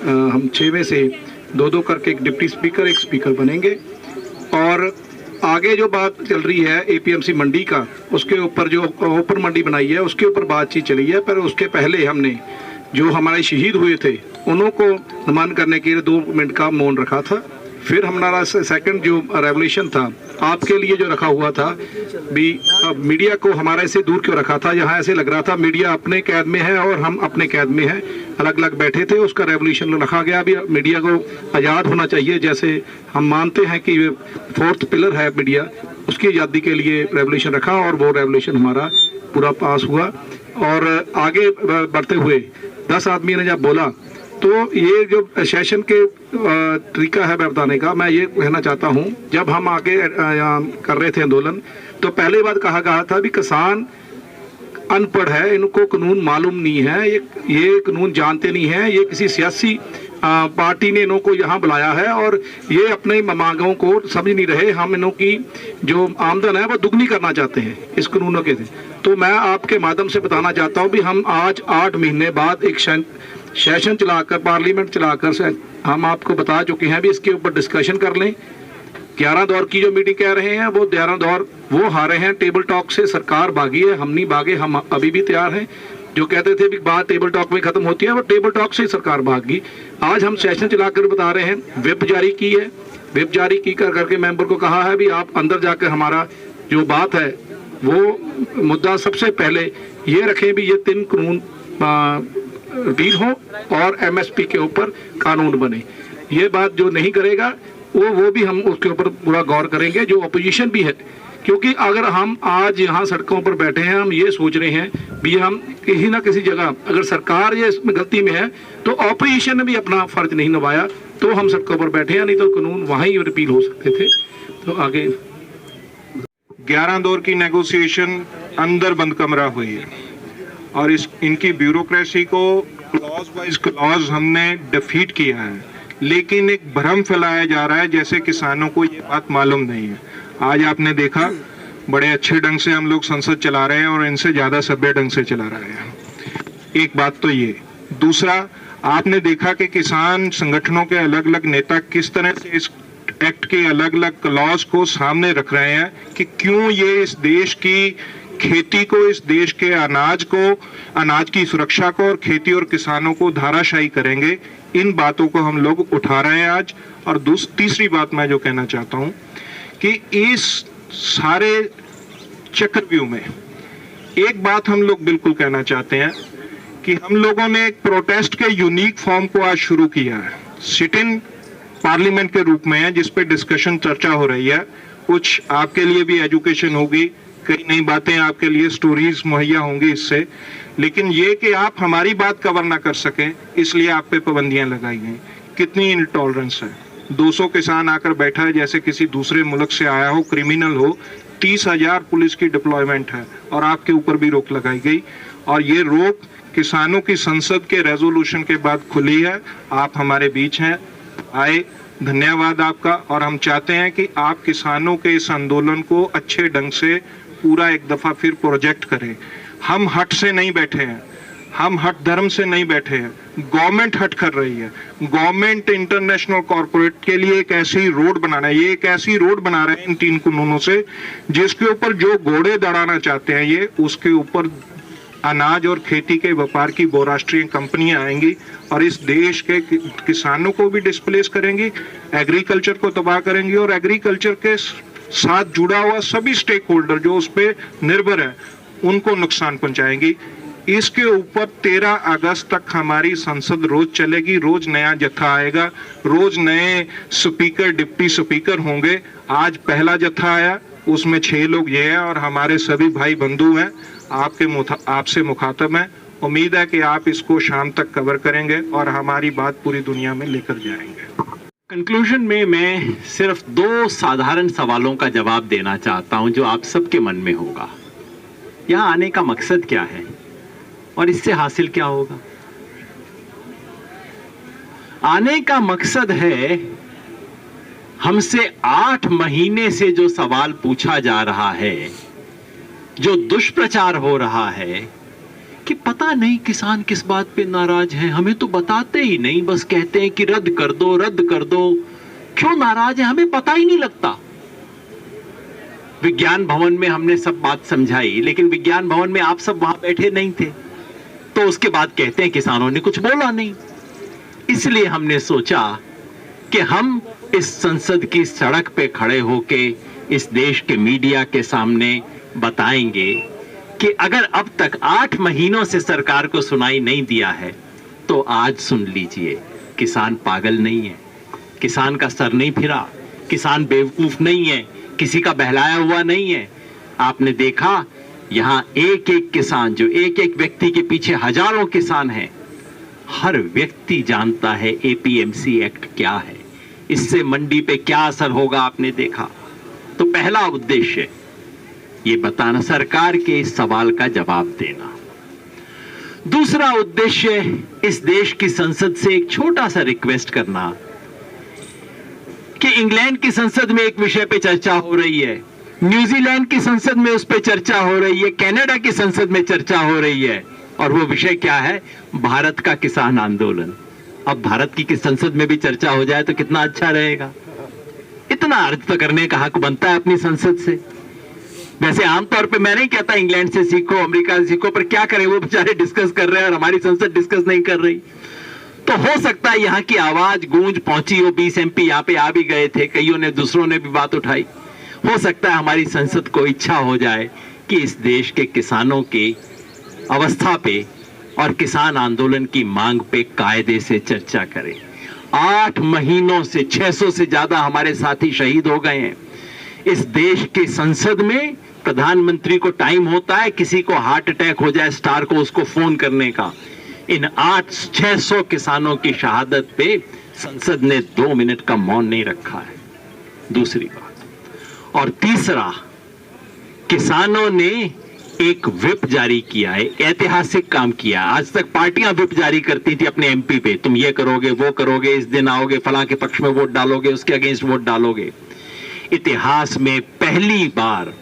हम 6 में से 2-2 करके एक डिप्टी स्पीकर एक स्पीकर बनेंगे। और आगे जो बात चल रही है एपीएमसी मंडी का, उसके ऊपर जो ओपन मंडी बनाई है उसके ऊपर बातचीत चली है। पर उसके पहले हमने जो हमारे शहीद हुए थे उन्हों को नमन करने के लिए 2 मिनट का मौन रखा था। फिर हमारा सेकंड जो रेवोल्यूशन था आपके लिए जो रखा हुआ था भी, मीडिया को हमारे से दूर क्यों रखा था? यहाँ ऐसे लग रहा था मीडिया अपने कैद में है और हम अपने कैद में हैं, अलग अलग बैठे थे। उसका रेवोल्यूशन रखा गया। अभी मीडिया को आज़ाद होना चाहिए, जैसे हम मानते हैं कि 4th पिलर है मीडिया, उसकी आज़ादी के लिए रेवोल्यूशन रखा और वो रेवोल्यूशन हमारा पूरा पास हुआ। और आगे बढ़ते हुए 10 आदमी ने जब बोला तो ये जो सेशन के तरीका है बताने का, मैं ये कहना चाहता हूँ, जब हम आगे कर रहे थे आंदोलन तो पहले बात कहा गया था भी किसान अनपढ़ है, इनको कानून मालूम नहीं है, ये कानून जानते नहीं है, ये किसी सियासी पार्टी ने इनको यहाँ बुलाया है और ये अपने मांगों को समझ नहीं रहे। हम इन्हों की जो आमदन है वो दुगनी करना चाहते हैं इस कानूनों के। तो मैं आपके माध्यम से बताना चाहता हूँ भी हम आज 8 महीने बाद एक सेशन चलाकर, पार्लियामेंट चलाकर से हम आपको बता चुके हैं भी इसके ऊपर डिस्कशन कर लें। 11 दौर की जो मीटिंग कह रहे हैं वो 11 दौर वो हारे हैं टेबल टॉक से, सरकार भागी है, हम नहीं भागे, हम अभी भी तैयार हैं। जो कहते थे भी बात टेबल टॉक में खत्म होती है, वो टेबल टॉक से ही सरकार भागी। आज हम सेशन चलाकर बता रहे हैं, व्हिप जारी की है, व्हिप जारी की करके मेंबर को कहा है भी आप अंदर जाकर हमारा जो बात है वो मुद्दा सबसे पहले ये रखें भी ये 3 कानून रिपील हो और एमएसपी के ऊपर कानून बने। ये बात जो नहीं करेगा वो भी हम उसके ऊपर पूरा गौर करेंगे, जो अपोजिशन भी है। क्योंकि अगर हम आज यहाँ सड़कों पर बैठे हैं, हम ये सोच रहे हैं भी हम किसी ना किसी जगह अगर सरकार ये इसमें गलती में है तो अपोजिशन ने भी अपना फर्ज नहीं निभाया, तो हम सड़कों पर बैठे हैं, नहीं तो कानून वहाँ ही रिपील हो सकते थे। तो आगे 11 दौर की नेगोशिएशन अंदर बंद कमरा हुई है और इनकी ब्यूरोक्रेसी को क्लॉज वाइज क्लॉज हमने डिफीट किया है, लेकिन एक भ्रम फैलाया जा रहा है जैसे किसानों को ये बात मालूम नहीं है। आज आपने देखा बड़े अच्छे ढंग से हम लोग संसद चला रहे हैं और इनसे ज्यादा सभ्य ढंग से चला रहे हैं। एक बात तो ये। दूसरा, आपने देखा कि किसान संगठनों के अलग अलग नेता किस तरह से इस एक्ट के अलग अलग क्लॉज को सामने रख रहे हैं कि क्यों ये इस देश की खेती को, इस देश के अनाज की सुरक्षा को और खेती और किसानों को धाराशाही करेंगे। इन बातों को हम लोग उठा रहे हैं आज। और तीसरी बात मैं जो कहना चाहता हूं कि इस सारे चक्रव्यूह में एक बात हम लोग बिल्कुल कहना चाहते हैं कि हम लोगों ने एक प्रोटेस्ट के यूनिक फॉर्म को आज शुरू किया है, सिट इन पार्लियामेंट के रूप में है, जिस पे डिस्कशन चर्चा हो रही है। कुछ आपके लिए भी एजुकेशन होगी, कई नई बातें आपके लिए, स्टोरीज मुहैया होंगी इससे। लेकिन ये कि आप हमारी बात कवर ना कर सकें, इसलिए आप पे पाबंदियां लगाई गई। कितनी इनटॉलरेंस है। 200 किसान आकर बैठा है जैसे किसी दूसरे मुल्क से आया हो, क्रिमिनल हो। 30,000 पुलिस की डिप्लॉयमेंट है और आपके ऊपर भी रोक लगाई गई। और ये रोक किसानों की संसद के रेजोल्यूशन के बाद खुली है। आप हमारे बीच हैं, आए, धन्यवाद आपका। और हम चाहते हैं कि आप किसानों के इस आंदोलन को अच्छे ढंग से पूरा एक दफा फिर प्रोजेक्ट करें। हम हट से नहीं बैठे हैं, हम हट धर्म से नहीं बैठे हैं, गवर्नमेंट हट कर रही है। गवर्नमेंट इंटरनेशनल कॉर्पोरेट के लिए एक ऐसी रोड बनाना है, ये एक ऐसी रोड बना रहे हैं इन 3 कानूनों से, जिसके ऊपर जो घोड़े दौड़ाना चाहते हैं ये, उसके ऊपर अनाज और खेती के व्यापार की बहुराष्ट्रीय कंपनियां आएंगी और इस देश के किसानों को भी डिस्प्लेस करेंगी, एग्रीकल्चर को तबाह करेंगी और एग्रीकल्चर के साथ जुड़ा हुआ सभी स्टेक होल्डर जो उस पर निर्भर है उनको नुकसान पहुंचाएंगी। इसके ऊपर 13 अगस्त तक हमारी संसद रोज चलेगी, रोज नया जत्था आएगा, रोज नए स्पीकर, डिप्टी स्पीकर होंगे। आज पहला जत्था आया, उसमें 6 लोग ये हैं और हमारे सभी भाई बंधु हैं, आपसे मुखातब हैं। उम्मीद है कि आप इसको शाम तक कवर करेंगे और हमारी बात पूरी दुनिया में लेकर जाएंगे। कंक्लूजन में मैं सिर्फ 2 साधारण सवालों का जवाब देना चाहता हूं जो आप सबके मन में होगा। यहाँ आने का मकसद क्या है और इससे हासिल क्या होगा? आने का मकसद है, हमसे 8 महीने से जो सवाल पूछा जा रहा है, जो दुष्प्रचार हो रहा है, कि पता नहीं किसान किस बात पे नाराज हैं, हमें तो बताते ही नहीं, बस कहते हैं कि रद्द कर दो, रद्द कर दो। क्यों नाराज है हमें पता ही नहीं लगता। विज्ञान भवन में हमने सब बात समझाई, लेकिन विज्ञान भवन में आप सब वहां बैठे नहीं थे, तो उसके बाद कहते हैं किसानों ने कुछ बोला नहीं। इसलिए हमने सोचा कि हम इस संसद की सड़क पे खड़े होके इस देश के मीडिया के सामने बताएंगे कि अगर अब तक 8 महीनों से सरकार को सुनाई नहीं दिया है, तो आज सुन लीजिए, किसान पागल नहीं है, किसान का सर नहीं फिरा, किसान बेवकूफ नहीं है, किसी का बहलाया हुआ नहीं है। आपने देखा यहां एक एक किसान, जो एक एक व्यक्ति के पीछे हजारों किसान हैं, हर व्यक्ति जानता है एपीएमसी एक्ट क्या है, इससे मंडी पे क्या असर होगा आपने देखा। तो पहला उद्देश्य ये बताना, सरकार के इस सवाल का जवाब देना। दूसरा उद्देश्य इस देश की संसद से एक छोटा सा रिक्वेस्ट करना कि इंग्लैंड की संसद में एक विषय पे चर्चा हो रही है, न्यूजीलैंड की संसद में उस पे चर्चा हो रही है, कनाडा की संसद में चर्चा हो रही है, और वो विषय क्या है? भारत का किसान आंदोलन। अब भारत की संसद में भी चर्चा हो जाए तो कितना अच्छा रहेगा। इतना अर्ज तो करने का हक बनता है अपनी संसद से। वैसे आमतौर पे मैं नहीं कहता इंग्लैंड से सीखो, अमेरिका से सीखो, पर क्या करें, वो बेचारे डिस्कस कर रहे हैं और हमारी संसद डिस्कस नहीं कर रही। तो हो सकता है यहाँ की आवाज गूंज पहुंची हो, 20 MP यहाँ पे आ भी गए थे, कईयों ने, दूसरों ने भी बात उठाई। हो सकता है हमारी संसद को इच्छा हो जाए कि इस देश के किसानों की अवस्था पे और किसान आंदोलन की मांग पे कायदे से चर्चा करें। 8 महीनों से 600 से ज्यादा हमारे साथी शहीद हो गए हैं। इस देश की संसद में प्रधानमंत्री को टाइम होता है, किसी को हार्ट अटैक हो जाए स्टार को, उसको फोन करने का। इन 600 किसानों की शहादत पे संसद ने 2 मिनट का मौन नहीं रखा है। दूसरी बात। और तीसरा, किसानों ने एक व्हिप जारी किया है, ऐतिहासिक काम किया। आज तक पार्टियां व्हिप जारी करती थी अपने MP पे, तुम ये करोगे, वो करोगे, इस दिन आओगे, फलां के पक्ष में वोट डालोगे, उसके अगेंस्ट वोट डालोगे। इतिहास में पहली बार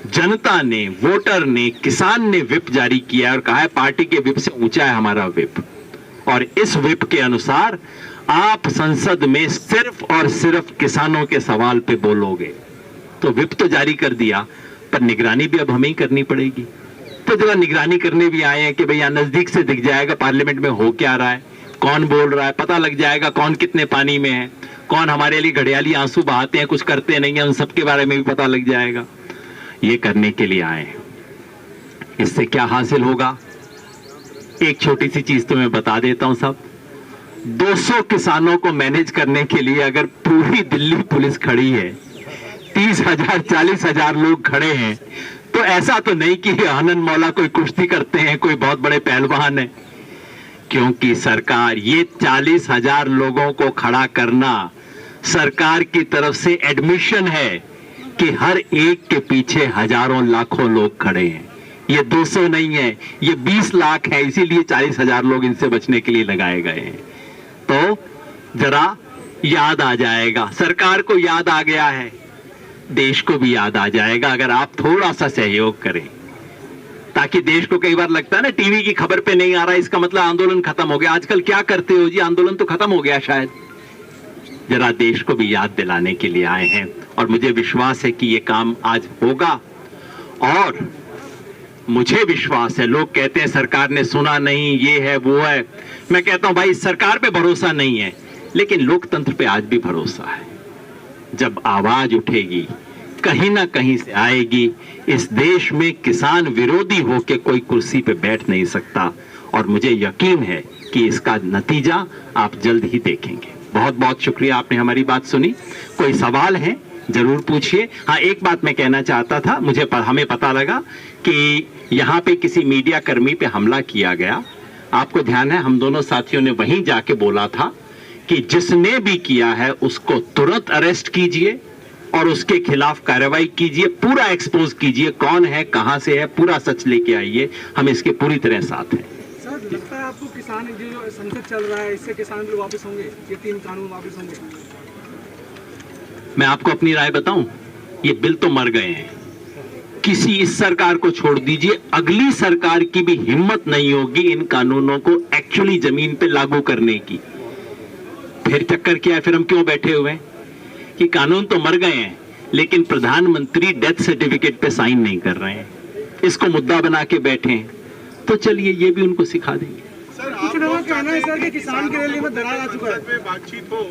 जनता ने, वोटर ने, किसान ने व्हिप जारी किया और कहा है पार्टी के व्हिप से ऊंचा है हमारा व्हिप। और इस व्हिप के अनुसार आप संसद में सिर्फ और सिर्फ किसानों के सवाल पे बोलोगे। तो व्हिप तो जारी कर दिया, पर निगरानी भी अब हमें ही करनी पड़ेगी। तो जरा निगरानी करने भी आए हैं कि भैया नजदीक से दिख जाएगा पार्लियामेंट में हो क्या रहा है, कौन बोल रहा है, पता लग जाएगा कौन कितने पानी में है, कौन हमारे लिए घड़ियाली आंसू बहाते हैं, कुछ करते नहीं है, उन सबके बारे में भी पता लग जाएगा। ये करने के लिए आए। इससे क्या हासिल होगा? एक छोटी सी चीज तो मैं बता देता हूं सब। 200 किसानों को मैनेज करने के लिए अगर पूरी दिल्ली पुलिस खड़ी है, 30,000 40,000 लोग खड़े हैं, तो ऐसा तो नहीं कि आनंद मौला कोई कुश्ती करते हैं, कोई बहुत बड़े पहलवान है। क्योंकि सरकार, ये 40,000 लोगों को खड़ा करना सरकार की तरफ से एडमिशन है कि हर एक के पीछे हजारों लाखों लोग खड़े हैं। ये 200 नहीं है, ये 20 लाख है, इसीलिए 40,000 लोग इनसे बचने के लिए लगाए गए हैं। तो जरा याद आ जाएगा, सरकार को याद आ गया है, देश को भी याद आ जाएगा अगर आप थोड़ा सा सहयोग करें। ताकि देश को, कई बार लगता है ना टीवी की खबर पे नहीं आ रहा, इसका मतलब आंदोलन खत्म हो गया। आजकल क्या करते हो जी, आंदोलन तो खत्म हो गया शायद। जरा देश को भी याद दिलाने के लिए आए हैं और मुझे विश्वास है कि ये काम आज होगा। और मुझे विश्वास है, लोग कहते हैं सरकार ने सुना नहीं, ये है वो है। मैं कहता हूं भाई, सरकार पे भरोसा नहीं है, लेकिन लोकतंत्र पे आज भी भरोसा है। जब आवाज उठेगी, कहीं ना कहीं से आएगी। इस देश में किसान विरोधी होकर कोई कुर्सी पे बैठ नहीं सकता, और मुझे यकीन है कि इसका नतीजा आप जल्द ही देखेंगे। बहुत बहुत शुक्रिया, आपने हमारी बात सुनी। कोई सवाल है जरूर पूछिए। हाँ, एक बात मैं कहना चाहता था, हमें पता लगा कि यहाँ पे किसी मीडिया कर्मी पे हमला किया गया। आपको ध्यान है, हम दोनों साथियों ने वहीं जाके बोला था कि जिसने भी किया है उसको तुरंत अरेस्ट कीजिए और उसके खिलाफ कार्रवाई कीजिए, पूरा एक्सपोज कीजिए, कौन है, कहां से है, पूरा सच लेके आइए। हम इसके पूरी तरह साथ हैं। सर, लगता है आपको किसान जो संकट चल रहा है, इससे किसान भी वापस होंगे, ये 3 कानून वापस होंगे? मैं आपको अपनी राय बताऊं, ये बिल तो मर गए हैं, किसी इस सरकार को छोड़ दीजिए, अगली सरकार की भी हिम्मत नहीं होगी इन कानूनों को एक्चुअली जमीन पे लागू करने की। फिर चक्कर क्या है, फिर हम क्यों बैठे हुए हैं कि कानून तो मर गए हैं लेकिन प्रधानमंत्री डेथ सर्टिफिकेट पे साइन नहीं कर रहे हैं, इसको मुद्दा बना के बैठे हैं। तो चलिए ये भी उनको सिखा देंगे। कुछ लोगों का कहना है सर कि किसान की रैली में दरार आ चुका है। बातचीत हो